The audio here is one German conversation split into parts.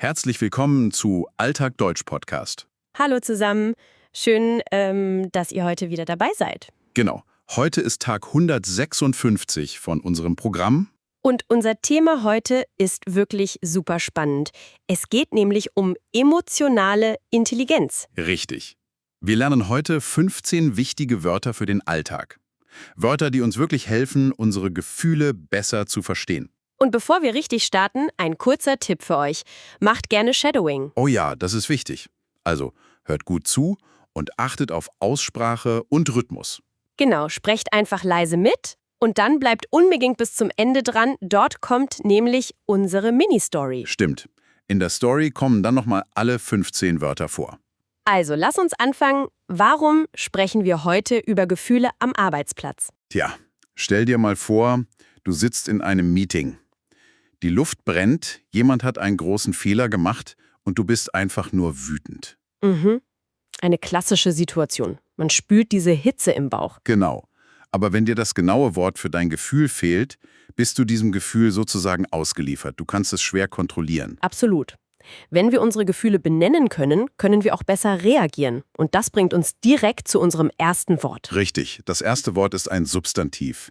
Herzlich willkommen zu Alltag Deutsch Podcast. Hallo zusammen, schön, dass ihr heute wieder dabei seid. Genau, heute ist Tag 156 von unserem Programm. Und unser Thema heute ist wirklich super spannend. Es geht nämlich um emotionale Intelligenz. Richtig. Wir lernen heute 15 wichtige Wörter für den Alltag. Wörter, die uns wirklich helfen, unsere Gefühle besser zu verstehen. Und bevor wir richtig starten, ein kurzer Tipp für euch. Macht gerne Shadowing. Oh ja, das ist wichtig. Also hört gut zu und achtet auf Aussprache und Rhythmus. Genau, sprecht einfach leise mit und dann bleibt unbedingt bis zum Ende dran. Dort kommt nämlich unsere Mini-Story. Stimmt. In der Story kommen dann nochmal alle 15 Wörter vor. Also, lass uns anfangen. Warum sprechen wir heute über Gefühle am Arbeitsplatz? Tja, stell dir mal vor, du sitzt in einem Meeting. Die Luft brennt, jemand hat einen großen Fehler gemacht und du bist einfach nur wütend. Eine klassische Situation. Man spürt diese Hitze im Bauch. Genau. Aber wenn dir das genaue Wort für dein Gefühl fehlt, bist du diesem Gefühl sozusagen ausgeliefert. Du kannst es schwer kontrollieren. Absolut. Wenn wir unsere Gefühle benennen können, können wir auch besser reagieren. Und das bringt uns direkt zu unserem ersten Wort. Richtig. Das erste Wort ist ein Substantiv.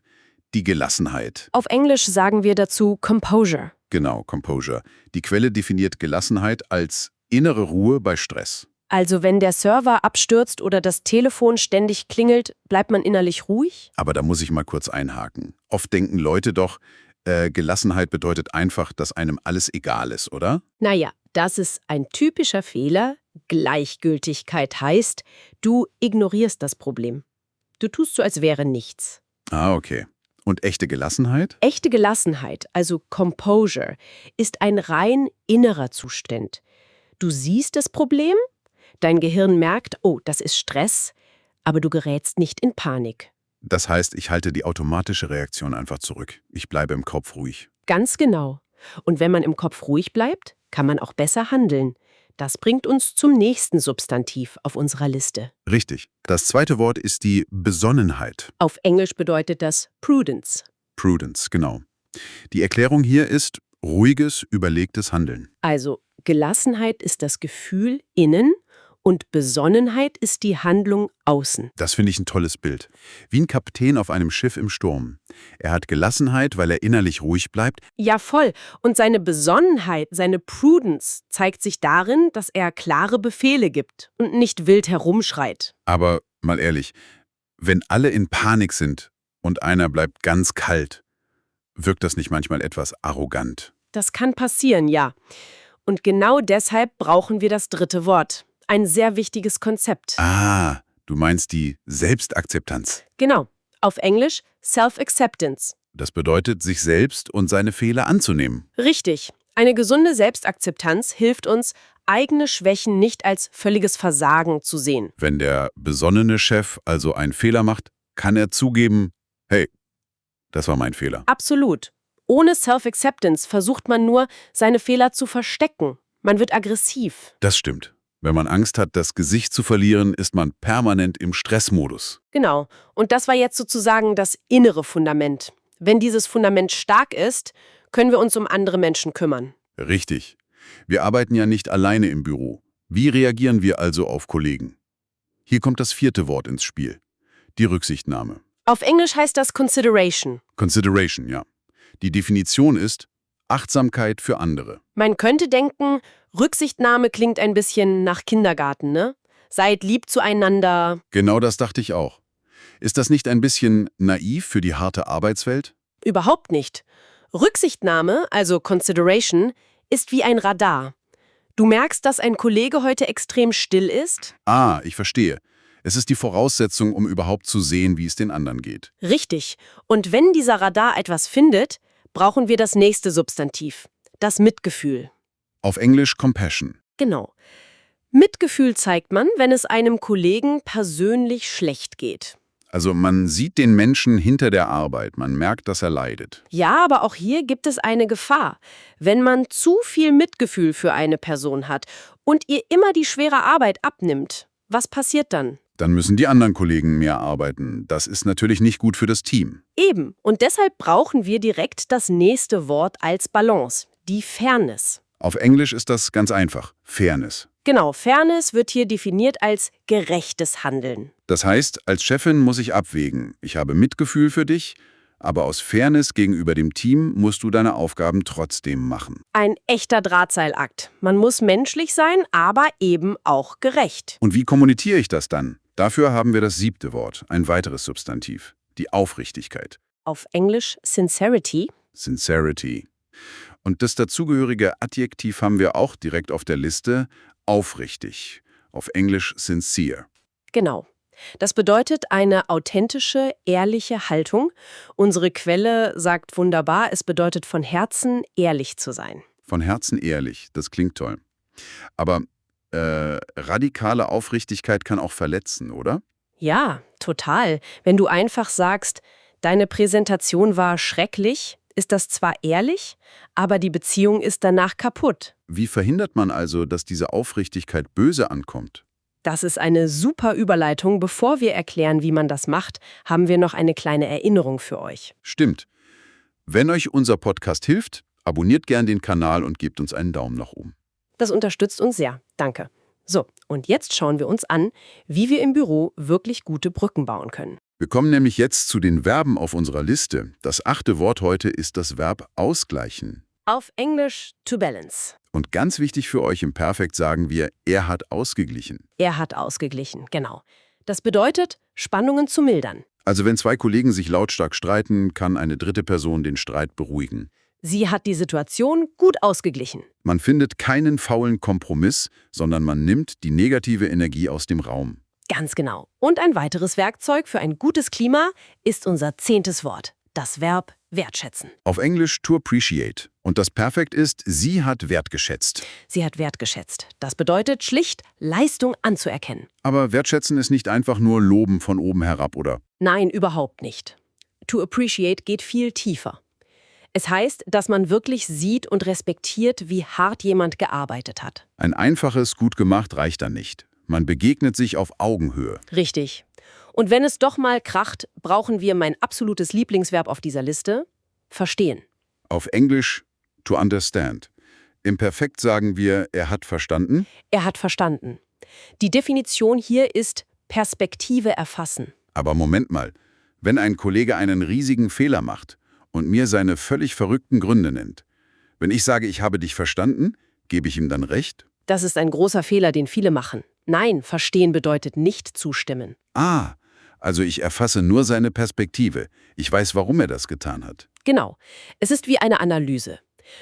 Die Gelassenheit. Auf Englisch sagen wir dazu Composure. Genau, Composure. Die Quelle definiert Gelassenheit als innere Ruhe bei Stress. Also wenn der Server abstürzt oder das Telefon ständig klingelt, bleibt man innerlich ruhig? Aber da muss ich mal kurz einhaken. Oft denken Leute doch, Gelassenheit bedeutet einfach, dass einem alles egal ist, oder? Naja, das ist ein typischer Fehler. Gleichgültigkeit heißt, du ignorierst das Problem. Du tust so, als wäre nichts. Ah, okay. Und echte Gelassenheit? Echte Gelassenheit, also Composure, ist ein rein innerer Zustand. Du siehst das Problem, dein Gehirn merkt, oh, das ist Stress, aber du gerätst nicht in Panik. Das heißt, ich halte die automatische Reaktion einfach zurück. Ich bleibe im Kopf ruhig. Ganz genau. Und wenn man im Kopf ruhig bleibt, kann man auch besser handeln. Das bringt uns zum nächsten Substantiv auf unserer Liste. Richtig. Das zweite Wort ist die Besonnenheit. Auf Englisch bedeutet das Prudence. Prudence, genau. Die Erklärung hier ist ruhiges, überlegtes Handeln. Also Gelassenheit ist das Gefühl innen und Besonnenheit ist die Handlung außen. Das finde ich ein tolles Bild. Wie ein Kapitän auf einem Schiff im Sturm. Er hat Gelassenheit, weil er innerlich ruhig bleibt. Ja, voll. Und seine Besonnenheit, seine Prudence zeigt sich darin, dass er klare Befehle gibt und nicht wild herumschreit. Aber mal ehrlich, wenn alle in Panik sind und einer bleibt ganz kalt, wirkt das nicht manchmal etwas arrogant? Das kann passieren, ja. Und genau deshalb brauchen wir das dritte Wort. Ein sehr wichtiges Konzept. Ah, du meinst die Selbstakzeptanz. Genau. Auf Englisch Self-Acceptance. Das bedeutet, sich selbst und seine Fehler anzunehmen. Richtig. Eine gesunde Selbstakzeptanz hilft uns, eigene Schwächen nicht als völliges Versagen zu sehen. Wenn der besonnene Chef also einen Fehler macht, kann er zugeben, hey, das war mein Fehler. Absolut. Ohne Self-Acceptance versucht man nur, seine Fehler zu verstecken. Man wird aggressiv. Das stimmt. Wenn man Angst hat, das Gesicht zu verlieren, ist man permanent im Stressmodus. Genau. Und das war jetzt sozusagen das innere Fundament. Wenn dieses Fundament stark ist, können wir uns um andere Menschen kümmern. Richtig. Wir arbeiten ja nicht alleine im Büro. Wie reagieren wir also auf Kollegen? Hier kommt das vierte Wort ins Spiel. Die Rücksichtnahme. Auf Englisch heißt das Consideration. Consideration, ja. Die Definition ist Achtsamkeit für andere. Man könnte denken, Rücksichtnahme klingt ein bisschen nach Kindergarten, ne? Seid lieb zueinander. Genau das dachte ich auch. Ist das nicht ein bisschen naiv für die harte Arbeitswelt? Überhaupt nicht. Rücksichtnahme, also Consideration, ist wie ein Radar. Du merkst, dass ein Kollege heute extrem still ist? Ah, ich verstehe. Es ist die Voraussetzung, um überhaupt zu sehen, wie es den anderen geht. Richtig. Und wenn dieser Radar etwas findet, brauchen wir das nächste Substantiv, das Mitgefühl. Auf Englisch Compassion. Genau. Mitgefühl zeigt man, wenn es einem Kollegen persönlich schlecht geht. Also man sieht den Menschen hinter der Arbeit, man merkt, dass er leidet. Ja, aber auch hier gibt es eine Gefahr. Wenn man zu viel Mitgefühl für eine Person hat und ihr immer die schwere Arbeit abnimmt, was passiert dann? Dann müssen die anderen Kollegen mehr arbeiten. Das ist natürlich nicht gut für das Team. Eben. Und deshalb brauchen wir direkt das nächste Wort als Balance, die Fairness. Auf Englisch ist das ganz einfach. Fairness. Genau, Fairness wird hier definiert als gerechtes Handeln. Das heißt, als Chefin muss ich abwägen. Ich habe Mitgefühl für dich, aber aus Fairness gegenüber dem Team musst du deine Aufgaben trotzdem machen. Ein echter Drahtseilakt. Man muss menschlich sein, aber eben auch gerecht. Und wie kommuniziere ich das dann? Dafür haben wir das 7. Wort, ein weiteres Substantiv, die Aufrichtigkeit. Auf Englisch Sincerity. Sincerity. Und das dazugehörige Adjektiv haben wir auch direkt auf der Liste, aufrichtig. Auf Englisch sincere. Genau. Das bedeutet eine authentische, ehrliche Haltung. Unsere Quelle sagt wunderbar, es bedeutet von Herzen ehrlich zu sein. Von Herzen ehrlich, das klingt toll. Aber radikale Aufrichtigkeit kann auch verletzen, oder? Ja, total. Wenn du einfach sagst, deine Präsentation war schrecklich, ist das zwar ehrlich, aber die Beziehung ist danach kaputt. Wie verhindert man also, dass diese Aufrichtigkeit böse ankommt? Das ist eine super Überleitung. Bevor wir erklären, wie man das macht, haben wir noch eine kleine Erinnerung für euch. Stimmt. Wenn euch unser Podcast hilft, abonniert gern den Kanal und gebt uns einen Daumen nach oben. Das unterstützt uns sehr. Danke. So, und jetzt schauen wir uns an, wie wir im Büro wirklich gute Brücken bauen können. Wir kommen nämlich jetzt zu den Verben auf unserer Liste. Das 8. Wort heute ist das Verb ausgleichen. Auf Englisch to balance. Und ganz wichtig für euch im Perfekt sagen wir, er hat ausgeglichen. Er hat ausgeglichen, genau. Das bedeutet, Spannungen zu mildern. Also wenn 2 Kollegen sich lautstark streiten, kann eine dritte Person den Streit beruhigen. Sie hat die Situation gut ausgeglichen. Man findet keinen faulen Kompromiss, sondern man nimmt die negative Energie aus dem Raum. Ganz genau. Und ein weiteres Werkzeug für ein gutes Klima ist unser 10. Wort, das Verb wertschätzen. Auf Englisch to appreciate. Und das Perfekt ist, sie hat wertgeschätzt. Sie hat wertgeschätzt. Das bedeutet schlicht, Leistung anzuerkennen. Aber wertschätzen ist nicht einfach nur Loben von oben herab, oder? Nein, überhaupt nicht. To appreciate geht viel tiefer. Es heißt, dass man wirklich sieht und respektiert, wie hart jemand gearbeitet hat. Ein einfaches gut gemacht reicht dann nicht. Man begegnet sich auf Augenhöhe. Richtig. Und wenn es doch mal kracht, brauchen wir mein absolutes Lieblingsverb auf dieser Liste, verstehen. Auf Englisch to understand. Im Perfekt sagen wir, er hat verstanden. Er hat verstanden. Die Definition hier ist Perspektive erfassen. Aber Moment mal, wenn ein Kollege einen riesigen Fehler macht und mir seine völlig verrückten Gründe nennt, wenn ich sage, ich habe dich verstanden, gebe ich ihm dann recht? Das ist ein großer Fehler, den viele machen. Nein, verstehen bedeutet nicht zustimmen. Ah, also ich erfasse nur seine Perspektive. Ich weiß, warum er das getan hat. Genau. Es ist wie eine Analyse.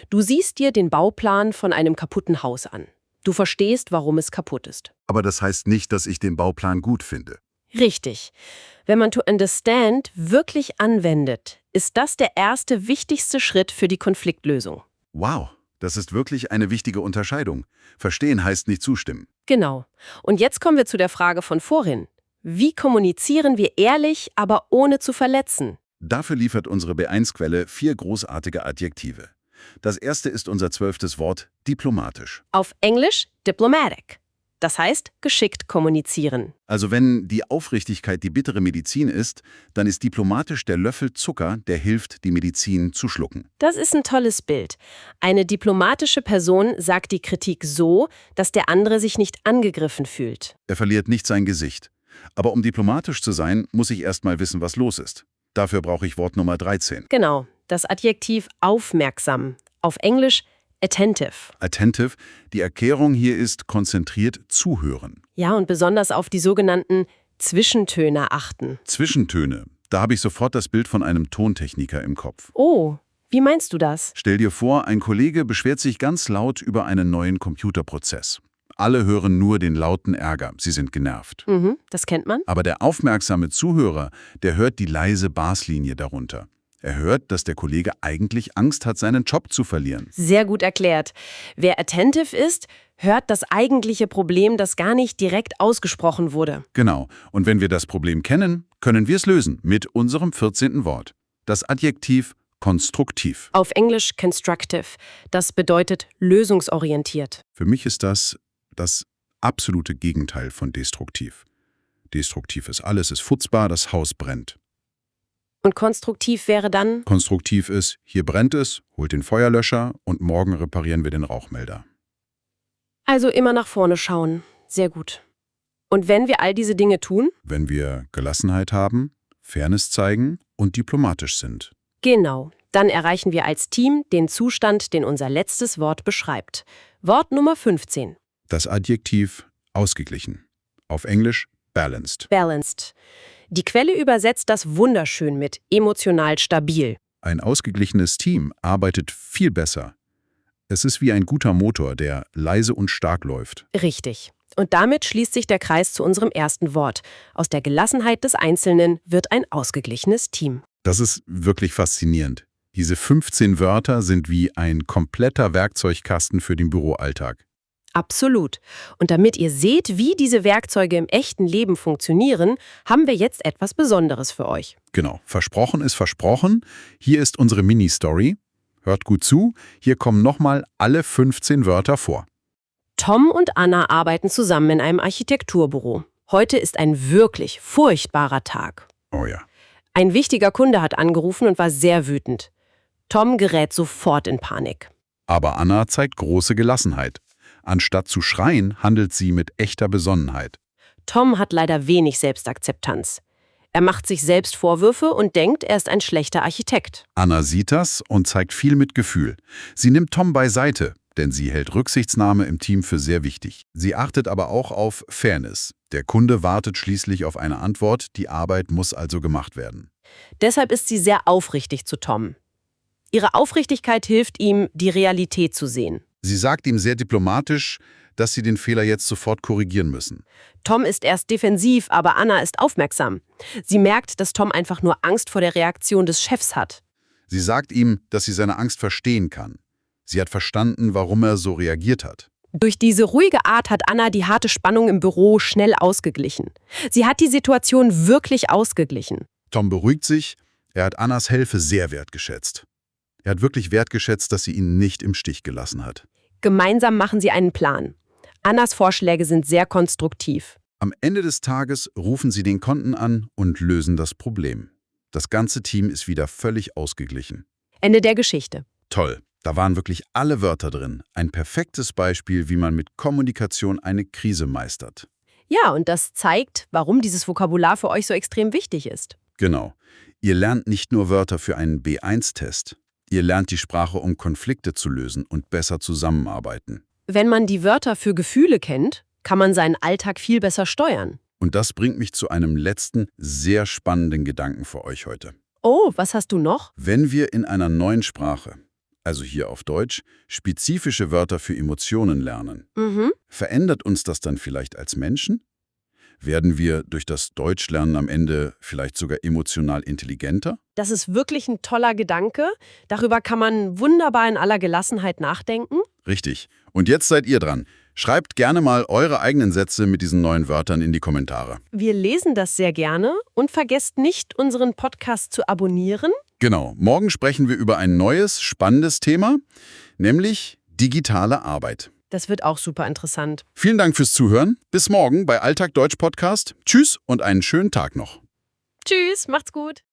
Du siehst dir den Bauplan von einem kaputten Haus an. Du verstehst, warum es kaputt ist. Aber das heißt nicht, dass ich den Bauplan gut finde. Richtig. Wenn man to understand wirklich anwendet, ist das der erste wichtigste Schritt für die Konfliktlösung. Wow, das ist wirklich eine wichtige Unterscheidung. Verstehen heißt nicht zustimmen. Genau. Und jetzt kommen wir zu der Frage von vorhin. Wie kommunizieren wir ehrlich, aber ohne zu verletzen? Dafür liefert unsere B1-Quelle 4 großartige Adjektive. Das erste ist unser 12. Wort, diplomatisch. Auf Englisch diplomatic. Das heißt, geschickt kommunizieren. Also wenn die Aufrichtigkeit die bittere Medizin ist, dann ist diplomatisch der Löffel Zucker, der hilft, die Medizin zu schlucken. Das ist ein tolles Bild. Eine diplomatische Person sagt die Kritik so, dass der andere sich nicht angegriffen fühlt. Er verliert nicht sein Gesicht. Aber um diplomatisch zu sein, muss ich erst mal wissen, was los ist. Dafür brauche ich Wort Nummer 13. Genau, das Adjektiv aufmerksam. Auf Englisch attentive. Attentive, die Erklärung hier ist konzentriert zuhören. Ja, und besonders auf die sogenannten Zwischentöne achten. Zwischentöne, da habe ich sofort das Bild von einem Tontechniker im Kopf. Oh, wie meinst du das? Stell dir vor, ein Kollege beschwert sich ganz laut über einen neuen Computerprozess. Alle hören nur den lauten Ärger, sie sind genervt. Das kennt man. Aber der aufmerksame Zuhörer, der hört die leise Basslinie darunter. Er hört, dass der Kollege eigentlich Angst hat, seinen Job zu verlieren. Sehr gut erklärt. Wer attentive ist, hört das eigentliche Problem, das gar nicht direkt ausgesprochen wurde. Genau. Und wenn wir das Problem kennen, können wir es lösen mit unserem 14. Wort. Das Adjektiv konstruktiv. Auf Englisch constructive. Das bedeutet lösungsorientiert. Für mich ist das absolute Gegenteil von destruktiv. Destruktiv ist alles, ist futzbar, das Haus brennt. Und konstruktiv wäre dann? Konstruktiv ist, hier brennt es, holt den Feuerlöscher und morgen reparieren wir den Rauchmelder. Also immer nach vorne schauen. Sehr gut. Und wenn wir all diese Dinge tun? Wenn wir Gelassenheit haben, Fairness zeigen und diplomatisch sind. Genau. Dann erreichen wir als Team den Zustand, den unser letztes Wort beschreibt. Wort Nummer 15. Das Adjektiv ausgeglichen. Auf Englisch balanced. Balanced. Die Quelle übersetzt das wunderschön mit emotional stabil. Ein ausgeglichenes Team arbeitet viel besser. Es ist wie ein guter Motor, der leise und stark läuft. Richtig. Und damit schließt sich der Kreis zu unserem ersten Wort. Aus der Gelassenheit des Einzelnen wird ein ausgeglichenes Team. Das ist wirklich faszinierend. Diese 15 Wörter sind wie ein kompletter Werkzeugkasten für den Büroalltag. Absolut. Und damit ihr seht, wie diese Werkzeuge im echten Leben funktionieren, haben wir jetzt etwas Besonderes für euch. Genau, versprochen ist versprochen. Hier ist unsere Mini-Story. Hört gut zu, hier kommen nochmal alle 15 Wörter vor. Tom und Anna arbeiten zusammen in einem Architekturbüro. Heute ist ein wirklich furchtbarer Tag. Oh ja. Ein wichtiger Kunde hat angerufen und war sehr wütend. Tom gerät sofort in Panik. Aber Anna zeigt große Gelassenheit. Anstatt zu schreien, handelt sie mit echter Besonnenheit. Tom hat leider wenig Selbstakzeptanz. Er macht sich selbst Vorwürfe und denkt, er ist ein schlechter Architekt. Anna sieht das und zeigt viel Mitgefühl. Sie nimmt Tom beiseite, denn sie hält Rücksichtnahme im Team für sehr wichtig. Sie achtet aber auch auf Fairness. Der Kunde wartet schließlich auf eine Antwort, die Arbeit muss also gemacht werden. Deshalb ist sie sehr aufrichtig zu Tom. Ihre Aufrichtigkeit hilft ihm, die Realität zu sehen. Sie sagt ihm sehr diplomatisch, dass sie den Fehler jetzt sofort korrigieren müssen. Tom ist erst defensiv, aber Anna ist aufmerksam. Sie merkt, dass Tom einfach nur Angst vor der Reaktion des Chefs hat. Sie sagt ihm, dass sie seine Angst verstehen kann. Sie hat verstanden, warum er so reagiert hat. Durch diese ruhige Art hat Anna die harte Spannung im Büro schnell ausgeglichen. Sie hat die Situation wirklich ausgeglichen. Tom beruhigt sich. Er hat Annas Hilfe sehr wertgeschätzt. Er hat wirklich wertgeschätzt, dass sie ihn nicht im Stich gelassen hat. Gemeinsam machen sie einen Plan. Annas Vorschläge sind sehr konstruktiv. Am Ende des Tages rufen sie den Kunden an und lösen das Problem. Das ganze Team ist wieder völlig ausgeglichen. Ende der Geschichte. Toll, da waren wirklich alle Wörter drin. Ein perfektes Beispiel, wie man mit Kommunikation eine Krise meistert. Ja, und das zeigt, warum dieses Vokabular für euch so extrem wichtig ist. Genau. Ihr lernt nicht nur Wörter für einen B1-Test. Ihr lernt die Sprache, um Konflikte zu lösen und besser zusammenarbeiten. Wenn man die Wörter für Gefühle kennt, kann man seinen Alltag viel besser steuern. Und das bringt mich zu einem letzten, sehr spannenden Gedanken für euch heute. Oh, was hast du noch? Wenn wir in einer neuen Sprache, also hier auf Deutsch, spezifische Wörter für Emotionen lernen, verändert uns das dann vielleicht als Menschen? Werden wir durch das Deutschlernen am Ende vielleicht sogar emotional intelligenter? Das ist wirklich ein toller Gedanke. Darüber kann man wunderbar in aller Gelassenheit nachdenken. Richtig. Und jetzt seid ihr dran. Schreibt gerne mal eure eigenen Sätze mit diesen neuen Wörtern in die Kommentare. Wir lesen das sehr gerne und vergesst nicht, unseren Podcast zu abonnieren. Genau. Morgen sprechen wir über ein neues, spannendes Thema, nämlich digitale Arbeit. Das wird auch super interessant. Vielen Dank fürs Zuhören. Bis morgen bei Alltag Deutsch Podcast. Tschüss und einen schönen Tag noch. Tschüss, macht's gut.